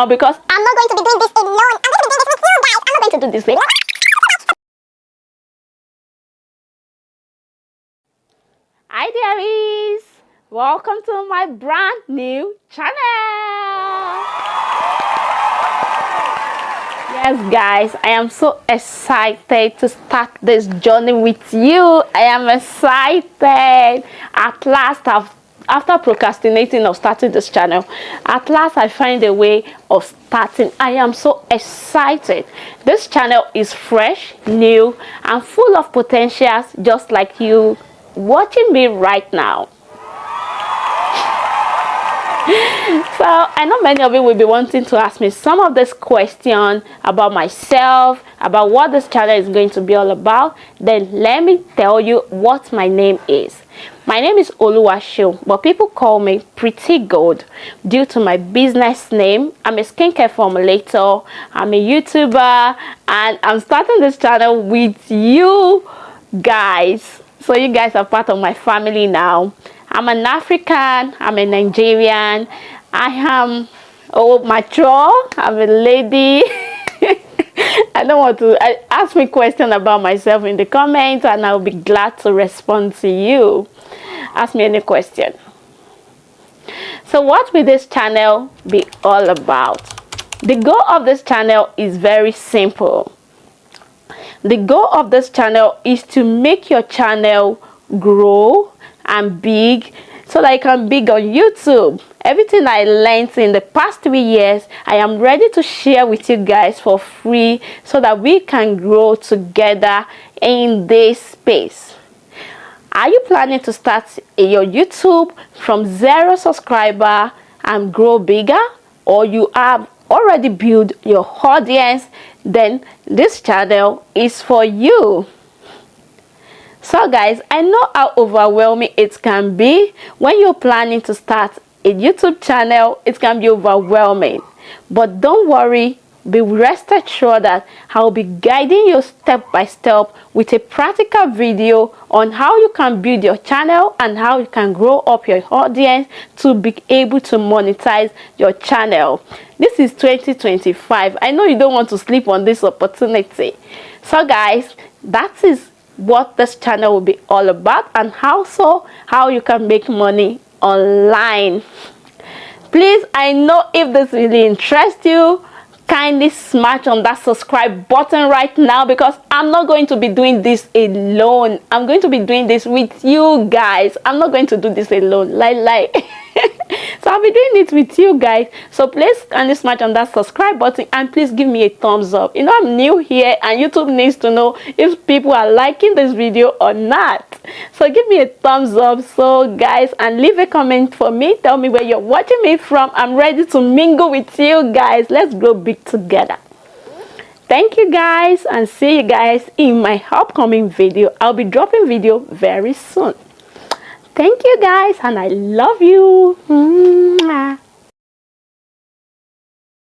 because I'm not going to be doing this alone. I'm going to be doing this with you guys. I'm not going to do this alone. Hi dearies, welcome to my brand new channel. Yes guys, I am so excited to start this journey with you. I am excited. At last, after procrastinating of starting this channel, at last I find a way of starting. I am so excited. This channel is fresh, new, and full of potentials, just like you watching me right now. So I know many of you will be wanting to ask me some of this question about myself, about what this channel is going to be all about. Then let me tell you what my name is. My name is Oluwasho, but people call me Pretty Gold due to my business name. I'm a skincare formulator, I'm a YouTuber, and I'm starting this channel with you guys. So you guys are part of my family now. I'm an African, I'm a Nigerian, I am mature, I'm a lady. I don't want to ask me questions about myself in the comments, and I'll be glad to respond to you. Ask me any question. So what will this channel be all about? The goal of this channel is very simple. The goal of this channel is to make your channel grow and big, so that I can big on YouTube. Everything I learned in the past 3 years, I am ready to share with you guys for free, so that we can grow together in this space. Are you planning to start your YouTube from 0 subscriber and grow bigger, or you have already built your audience? Then this channel is for you. So guys, I know how overwhelming it can be when you're planning to start a YouTube channel. It can be overwhelming, but don't worry, be rest assured that I'll be guiding you step by step with a practical video on how you can build your channel and how you can grow up your audience to be able to monetize your channel. This is 2025. I know you don't want to sleep on this opportunity. So guys, that is what this channel will be all about, and also how you can make money online. Please, I know if this really interests you, kindly smash on that subscribe button right now, because I'm not going to be doing this alone. I'm going to be doing this with you guys. I'm not going to do this alone. So I'll be doing it with you guys. So please kindly smash on that subscribe button, and please give me a thumbs up. You know, I'm new here and YouTube needs to know if people are liking this video or not. So give me a thumbs up, so guys, and leave a comment for me. Tell me where you're watching me from. I'm ready to mingle with you guys. Let's grow big together. Thank you guys, and see you guys in my upcoming video. I'll be dropping video very soon. Thank you guys, and I love you. Mwah.